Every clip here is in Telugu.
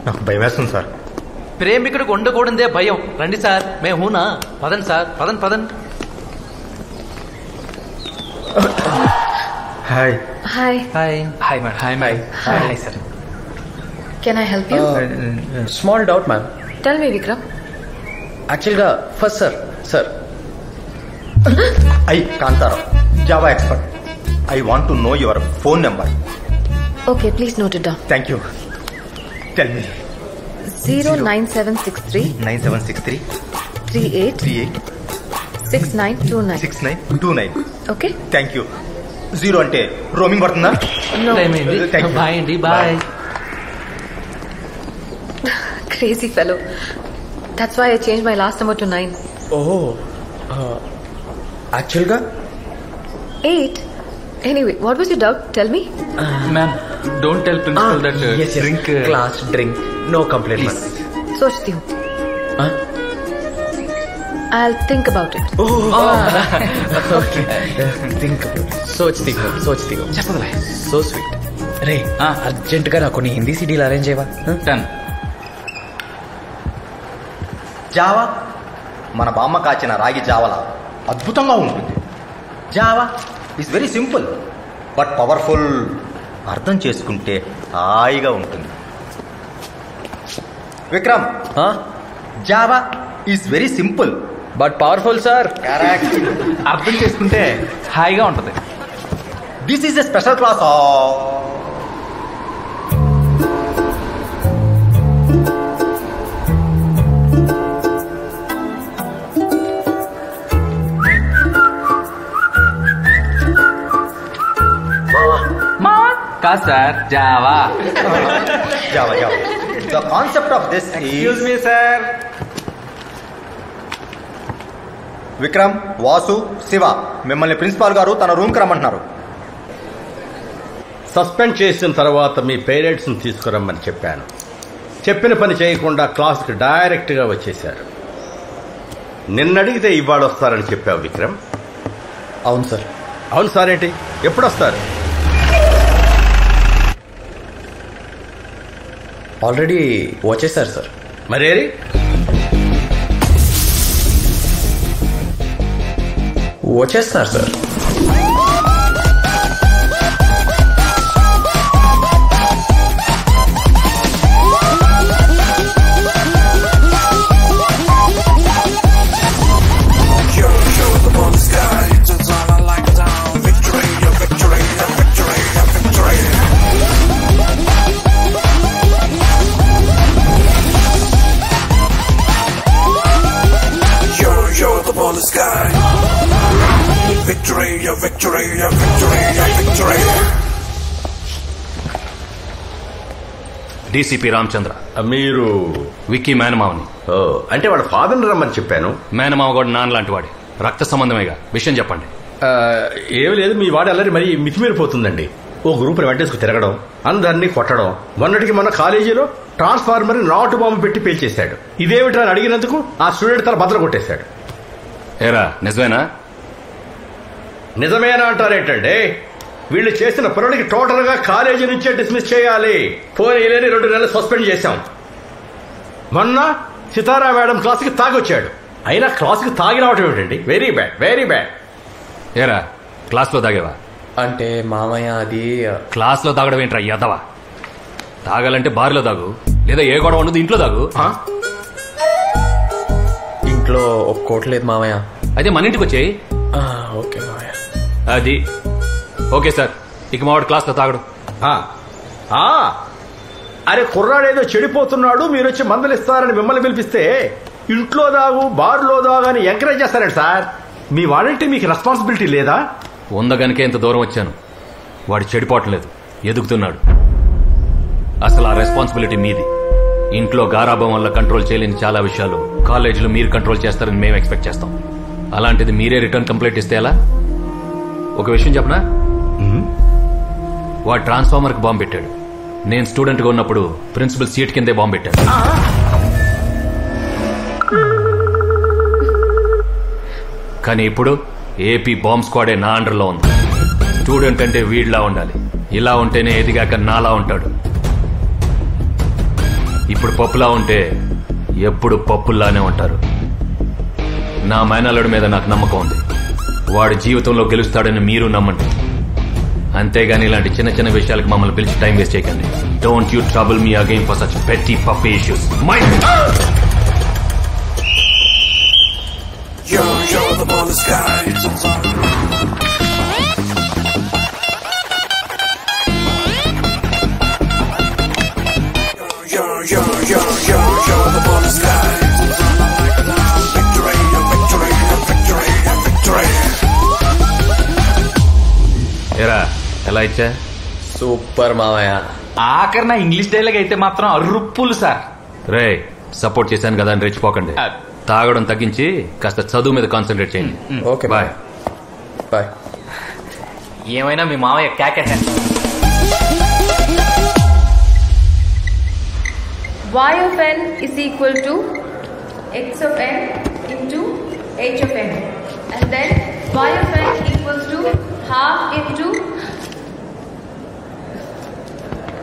నాకు భయం వేస్తుంది సార్. ప్రేమికుడికి ఉండకూడదే భయం. రండి సార్, మేము హూనా. పదండి సార్, పదండి పదండి. Hi. Hi. Hi. Hi madam. Hi madam. Hi sir. Can I help you? Small doubt ma'am. Tell me Vikram. యాక్చువల్గా first sir I Kantharao, Java expert. I want to know your phone number. Okay, please note it down. Thank you. Tell me. 09763 9763 38 38 6929. 6929. Okay, thank you. 0 అంటే రోమింగ్ పడుతుందా? బాయ్ అండి. Bye. crazy fellow. That's why I changed my last number to 9. ఓహో, యాక్చువల్గా 8. Anyway, what was your doubt? Tell me. Ma'am, don't tell principal that drink. Class drink, no complaint ma'am. सोचती हूँ. I'll think about it. Okay, think సోచ్తీ హో చెప్పదులే. So sweet. రే, అర్జెంటుగా నాకు కొన్ని హిందీ సీడీలు అరేంజ్ చేయవా? డన్. జావా మన బామ్మ కాచిన రాగి జావల అద్భుతంగా ఉంటుంది. Java is very simple but powerful. అర్థం చేసుకుంటే హాయిగా ఉంటుంది. Vikram, Java is very simple but powerful sir. Correct. అర్థం చేసుకుంటే హాయిగా ఉంటది. This is a special class. కాదు sir, Java. Java Java. The concept of this excuse me sir. Vikram, Vasu, Shiva మిమ్మల్ని ప్రిన్సిపాల్ గారు తన రూమ్కి రమ్మంటున్నారు. సస్పెండ్ చేసిన తర్వాత మీ పేరెంట్స్ని తీసుకురమ్మని చెప్పాను. చెప్పిన పని చేయకుండా క్లాస్కి డైరెక్ట్గా వచ్చేశారు. నిన్నడిగితే ఇవాళ వస్తారని చెప్పావు విక్రమ్. అవును సార్. అవును సార్ ఏంటి? ఎప్పుడు వస్తారు? ఆల్రెడీ వచ్చేసారు సార్. మరేరి వచ్చేస్తున్నారు సార్. డీసీపీ రామచంద్ర. మీరు విక్కీ మేనమావని. అంటే వాళ్ళ ఫాదర్ని రమ్మని చెప్పాను. మేనమావ కూడా నాన్న లాంటి వాడి, రక్త సంబంధమేగా. విషయం చెప్పండి. ఏమి లేదు, మీ వాడు అల్లరి మరీ మితిమీరిపోతుందండి. ఓ గ్రూప్ వెంటేసుకు తిరగడం, అందరినీ కొట్టడం. మొన్నటికి మన కాలేజీలో ట్రాన్స్ఫార్మర్ నాటు బాంబు పెట్టి పేల్చేశాడు. ఇదేమిటా అని అడిగినందుకు ఆ స్టూడెంట్ తల బద్దలు కొట్టేశాడు. ఏరా నిజమేనా? నిజమేనా అంటారేంటండి? వీళ్ళు చేసిన పనులకి టోటల్ గా కాలేజీ నుంచే డిస్మిస్ చేయాలి. పోనీ 2 నెలలు సస్పెండ్ చేశాం. మొన్న సితారా మేడం క్లాస్కి తాగొచ్చాడు. అయినా క్లాస్కి తాగి రావటం ఏమిటండి? Very bad, very bad. ఏరా క్లాస్లో తాగేవా? అంటే మామయ్య అది క్లాస్లో తాగడం ఏంట్రా యదవా? తాగాలంటే బార్లో తాగు, లేదా ఏ గొడవ ఉండదు ఇంట్లో తాగు. ఇంట్లో ఒప్పుకోవట్లేదు మామయ్య. అయితే మన ఇంటికి వచ్చేయి. ఓకే మామయ్య. అది ఓకే సార్. ఇక మావాడు క్లాస్లో తాగడు. అరే కుర్రాడేదో చెడిపోతున్నాడు, మీరు వచ్చి మందులు ఇస్తారని మిమ్మల్ని పిలిపిస్తే ఇంట్లో దాగు బార్లో దాగు అని ఎంకరేజ్ చేస్తారండి సార్. మీ వాడంటే మీకు రెస్పాన్సిబిలిటీ లేదా? ఉందగనికే ఇంత దూరం వచ్చాను. వాడు చెడిపోవట్లేదు, ఎదుగుతున్నాడు. అసలు ఆ రెస్పాన్సిబిలిటీ మీది. ఇంట్లో గారాభం వల్ల కంట్రోల్ చేయలేని చాలా విషయాలు కాలేజీలో మీరు కంట్రోల్ చేస్తారని మేము ఎక్స్పెక్ట్ చేస్తాం. అలాంటిది మీరే రిటర్న్ కంప్లైంట్ ఇస్తే ఎలా? ఒక విషయం చెప్పనా? వాడు ట్రాన్స్ఫార్మర్కి బాంబు పెట్టాడు. నేను స్టూడెంట్గా ఉన్నప్పుడు ప్రిన్సిపల్ సీట్ కిందే బాంబు పెట్టాడు. కానీ ఇప్పుడు ఏపీ బాంబ్ స్క్వాడే నా అండర్లో ఉంది. స్టూడెంట్ అంటే వీడిలా ఉండాలి. ఇలా ఉంటేనే ఎదిగాక నాలా ఉంటాడు. ఇప్పుడు ఇప్పుడు పప్పులా ఉంటే ఎప్పుడు పప్పుల్లానే ఉంటారు. నా మేనల్లుడి మీద నాకు నమ్మకం ఉంది. వాడి జీవితంలో గెలుస్తాడని మీరు నమ్మండి. అంతేగాని ఇలాంటి చిన్న చిన్న విషయాలకు మమ్మల్ని పిలిచి టైం వేస్ట్ చేయకండి. Don't you trouble me again for such petty puppy issues. You're the ball of sky. You're the ball of sky. Victory, victory, victory, victory. ఏరా ఎలా ఇచ్చా? సూపర్ మావయ్య. ఆఖరి నా ఇంగ్లీష్ డైలాగ్ అయితే మాత్రం అర్రుప్పులు సార్. రే సపోర్ట్ చేశాను కదా అని రెచ్చిపోకండి. తాగడం తగ్గించి కాస్త చదువు మీద కాన్సన్ట్రేట్ చేయండి. Okay bye. బాయ్. ఏమైనా మీ మామయ్య కేకే. Y of n is equal to x of n into h of n, and then y of n equals to half into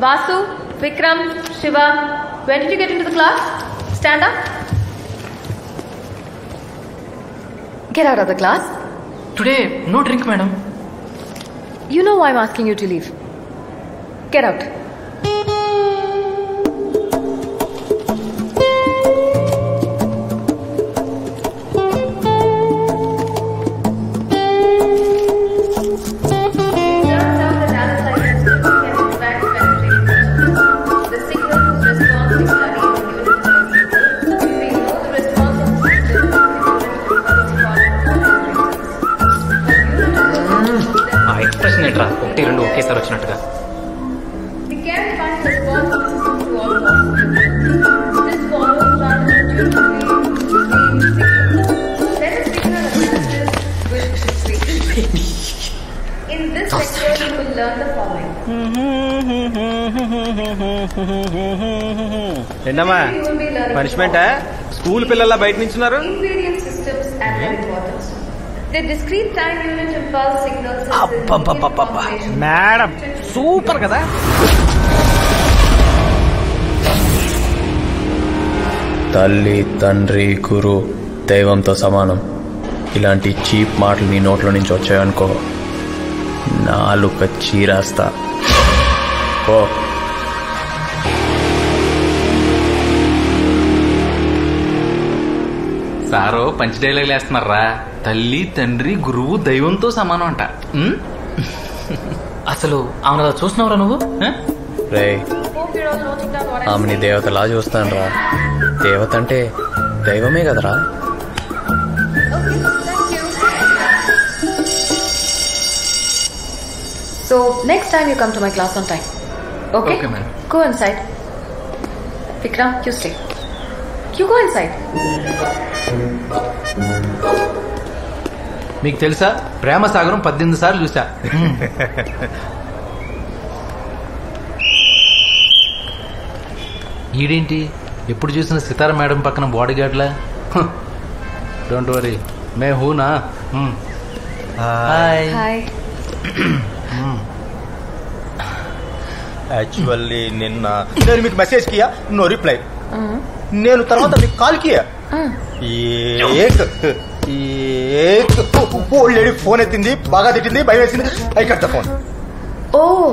Vasu, Vikram, Shiva. When did you get into the class? Stand up. Get out of the class. Today no drink madam. You know why I'm asking you to leave. Get out. ఆ ఎక్స్ప్రెషన్ ఏంట్రా, ఒకటి రెండు ఒకేసారి వచ్చినట్టుగా. We can find the response of the system to all possibilities. This follows transitively Let us begin our analysis with equation. In this lecture, you will learn the following. ఏంటమ్మా You will be learning పనిష్మెంటా? స్కూల్ పిల్లల బయట నించున్నారు. invariant systems and their importance. The discrete time unit impulse signals madam super కదా. తల్లి, తండ్రి, గురు, దైవంతో సమానం ఇలాంటి చీప్ మాటలు నీ నోట్లో నుంచి వచ్చాయనుకో, నాలుక చీరాస్తా. ఓ సారో పంచ్ డైలాగ్ వేస్తున్నారా. తల్లి, తండ్రి, గురువు, దైవంతో సమానం అంట. అసలు ఆమె చూస్తున్నావురా నువ్వు? రే, Hope you're all noting down what I'm ఆమెని saying. దేవతలా చూస్తాను రా. దేవత అంటే దైవమే కదరా. Okay, thank you. So next time you come to my class on time. Okay? Okay, ma'am. Go inside. Vikram, you stay. You go inside. మీకు తెలుసా, ప్రేమ సాగరం 18 సార్లు చూసా. ఈడేంటి ఎప్పుడు చూసిన సితార మేడం పక్కన బాడీ గార్డ్లా? డోంట్ వరీ, మే హూనా. హాయ్. Hi. యాక్చువల్లీ నిన్న నేను మీకు మెసేజ్ కియా, నో రిప్లై. నేను తర్వాత మీకు కాల్ కియా, ఓల్డ్ లేడీ ఫోన్ ఎత్తింది, బాగా తిట్టింది, భయం వేసింది. I cut the phone. Oh,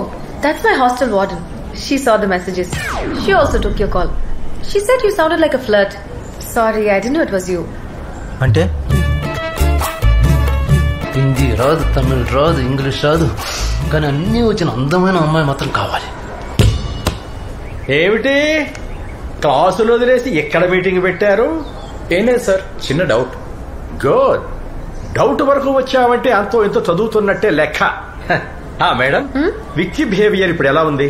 that's my hostel warden. She saw the messages. She also took your call. She said you sounded like a flirt. Sorry, I didn't know it was you. అంటే హిందీ రాదు, తమిళ్ రాదు, ఇంగ్లీష్ రాదు, కానీ అన్నీ వచ్చిన అందమైన అమ్మాయి మాత్రం కావాలి. ఏమిటి క్లాసులు వదిలేసి ఎక్కడ మీటింగ్ పెట్టారు? ఏం లేదు సార్, చిన్న డౌట్. గుడ్. డౌట్ వరకు వచ్చావంటే అంతో ఎంతో చదువుతున్నట్టే లెక్క. మేడం, విక్కీ బిహేవియర్ ఇప్పుడు ఎలా ఉంది?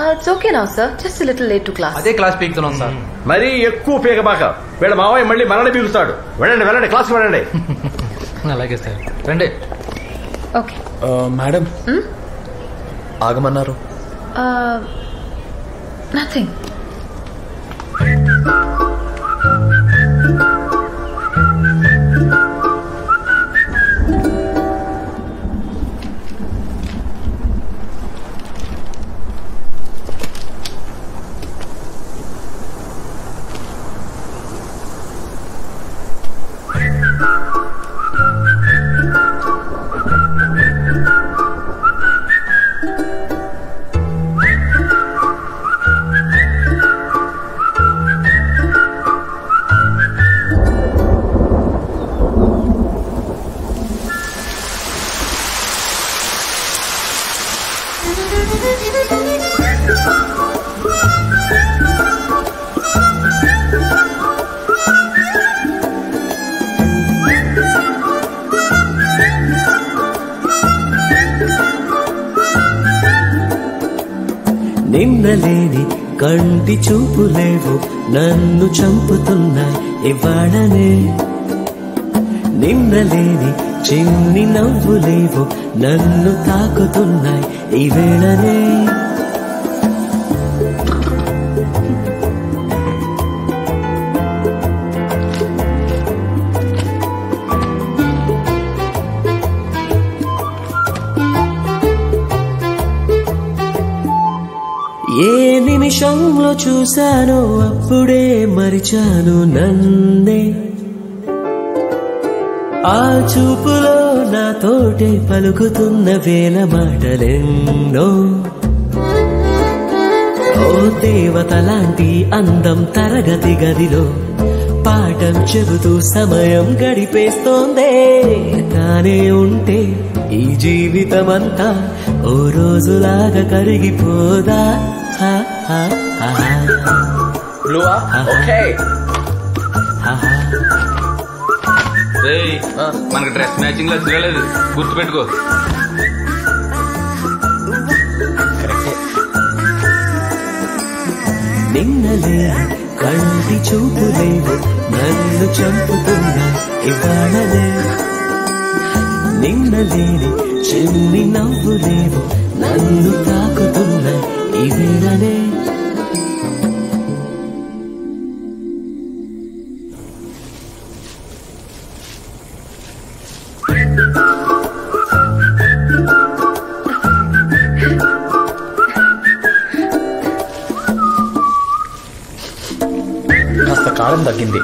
It's okay now, sir. Just a little late to class. అదే క్లాస్ పీకుతున్నాం సార్. మరీ ఎక్కువ పీకబాక, వీళ్ళ మావయ్య మళ్ళీ మనల్ని పీకుతాడు. వెళ్ళండి వెళ్ళండి, క్లాస్కి వెళ్ళండి. అలాగే సార్, రండి. Okay. మేడం, ఆగమన్నారు. Nothing. కంటి చూపులేవు నన్ను చంపుతున్నాయి ఇవాళనే. నిన్నలేని చిన్ని నవ్వులేవు నన్ను తాకుతున్నాయి ఈ వేళనే. ఏ నిమిషంలో చూశానో అప్పుడే మరిచాను నన్నే. ఆ చూపులో నాతోటే పలుకుతున్న వేల మాటలెన్నో. ఓ దేవత లాంటి అందం తరగతి గదిలో పాఠం చెబుతూ సమయం గడిపేస్తోందే. తానే ఉంటే ఈ జీవితమంతా ఓ రోజులాగా కరిగిపోదా. మనకి డ్రెస్ మ్యాచింగ్ లో తిరగలేదు, గుర్తుపెట్టుకో. నిన్నలే కంటి చూపులేవు నన్ను చంపుతున్నా ఇవాళనే. నిన్నలేని చిన్ని నవ్వులేవు నన్ను తాకుతున్నా ఈ వేళనే. కాస్త కారం తగ్గింది.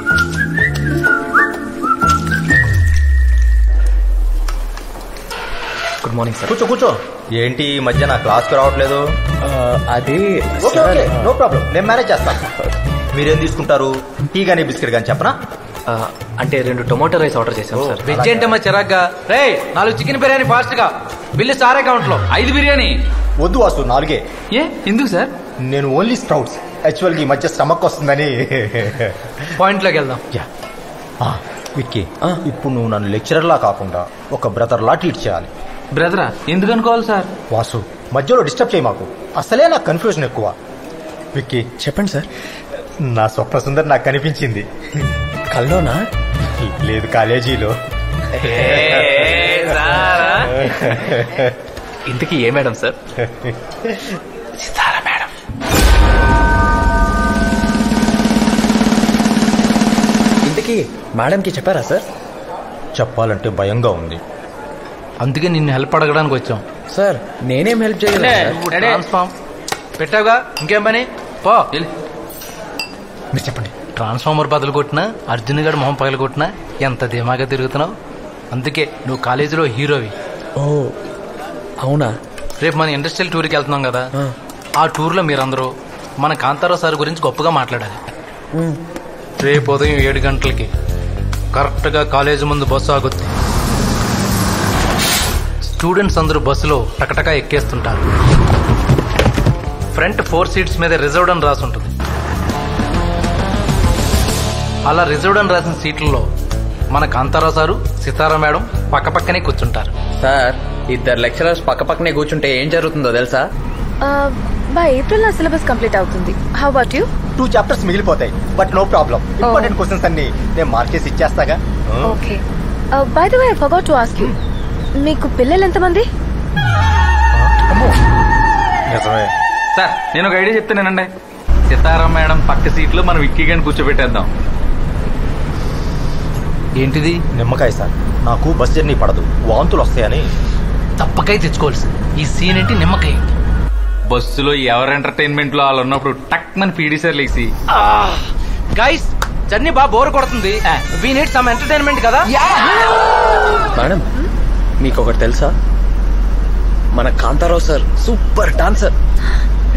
Good morning sir. కూర్చో. ఏంటి ఈ మధ్య నా క్లాస్కి రావట్లేదు? అది ఓకే నో ప్రాబ్లం, నేను మేనేజ్ చేస్తాను. మీరేం తీసుకుంటారు? టీ గానీ బిస్కెట్ గానీ చెప్పనా? అంటే 2 టొమాటో రైస్ ఆర్డర్ చేశాం సార్. వెజ్ ఏంటమ్మా చిరాగ్గా? రే 4 చికెన్ బిర్యానీ ఫాస్ట్ గా. బిల్లు సార్ అకౌంట్ లో. 5 బిర్యానీ వద్దు వాసు, 4. ఏ ఎందుకు సార్? నేను ఓన్లీ స్ప్రౌట్స్. యాక్చువల్గా ఈ మధ్య స్టమక్ వస్తుందని. పాయింట్ లోకి వెళ్దాం. విక్కీ, ఇప్పుడు నువ్వు నన్ను లెక్చరర్లా కాకుండా ఒక బ్రదర్లా ట్రీట్ చేయాలి. బ్రదరా ఎందుకు అనుకోవాలి సార్? వాసు, మధ్యలో డిస్టర్బ్ చేయి మాకు. అసలే నాకు కన్ఫ్యూజన్ ఎక్కువ. విక్కీ చెప్పండి సార్. నా స్వప్న సుందర్ నాకు కనిపించింది. కల్లోనా? లేదు, కాలేజీలో. ఇంతకీ ఏ మేడం సార్? సితారా మేడం. ఇంతకీ మేడంకి చెప్పారా సార్? చెప్పాలంటే భయంగా ఉంది. అందుకే నిన్ను హెల్ప్ అడగడానికి వచ్చాం. సార్ నేనేం హెల్ప్ చేయలేదు. ట్రాన్స్ఫార్మ్ పెట్టావుగా, ఇంకేం పని? పో. మీరు చెప్పండి. ట్రాన్స్ఫార్మర్ బదులు కొట్టినా, అర్జున్ గడు మొహం పగలు కొట్టినా ఎంత ధీమాగా తిరుగుతున్నావు. అందుకే నువ్వు కాలేజీలో హీరోవి. ఓ అవునా? రేపు మన ఇండస్ట్రియల్ టూర్కి వెళ్తున్నాం కదా, ఆ టూర్లో మీరందరూ మన కాంతారావు సార్ గురించి గొప్పగా మాట్లాడాలి. రేపు ఉదయం 7 గంటలకి కరెక్ట్గా కాలేజీ ముందు బస్సు ఆగుద్ది. స్టూడెంట్స్ అందరూ బస్సులో టకటకా ఎక్కేస్తుంటారు. ఫ్రంట్ 4 సీట్స్ మీద రిజర్వ్డ్ అని రాసి ఉంటుంది. అలా రిజర్వ్డ్ అని రాసిన సీట్లలో మన కాంతారావు సారు, సితారా మేడం పక్కపక్కనే కూర్చుంటారు. సార్ 2 లెక్చరర్స్ పక్కపక్కనే కూర్చుంటే ఏం జరుగుతుందో తెలుసా? బై ఏప్రిల్ నా సిలబస్ కంప్లీట్ అవుతుంది. How about you? 2 చాప్టర్స్ మిగిలిపోతాయి, but no problem. Important questions అన్ని నేను మార్క్ చేసి ఇచ్చేస్తాగా. Okay. By the way I forgot to ask you, మీకు పిల్లలు ఎంతమంది? నిజమే సార్, నేను ఒక ఐడియా చెప్తానండి. సితారా మేడం పక్క సీట్లో మనం విక్కీ గాని కూర్చోబెట్టేద్దాం. ఏంటిది? నిమ్మకాయ సార్, నాకు బస్ జర్నీ పడదు, వాంతులు వస్తాయని. తప్పకాయ తెచ్చుకోవాల్సి. ఈ సీన్ ఏంటి? నిమ్మకాయ. బస్సులో ఎవరు ఎంటర్టైన్మెంట్ లో వాళ్ళు ఉన్నప్పుడు టక్ మన పీడీ సార్ లేసి, గైస్ జర్నీ బాగా బోర్ కొడుతుంది, వీ నీడ్ సమ్ ఎంటర్టైన్మెంట్ కదా. మేడం మీకు ఒకటి తెలుసా? మన Kantharao sir super dancer.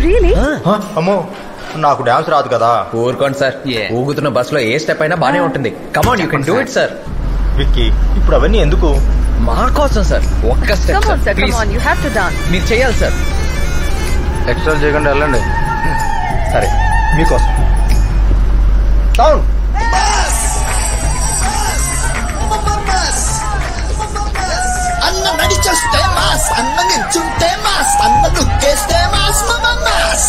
Really? అమ్మో, నాకు డాన్స్ రాదు కదా. ఊరుకోండి సార్, ఊగుతున్న బస్ లో ఏ స్టెప్ అయినా బానే ఉంటుంది. Come on, you can do it sir. Vicky, ఇప్పుడు అవన్నీ ఎందుకు? మా కోసం సార్, ఒక్క step Come on, sir. Sir Come please. on. You have to dance. మీరు చేయాలి సార్. ఎక్స్ట్రా చేయకుండా వెళ్ళండి. సరే, మీకోసం. సౌండ్. అన్న నడిచొస్తే మాస్, అన్న నిల్చుంటే మాస్, అన్న లుక్కేస్తే మాస్, మాస్.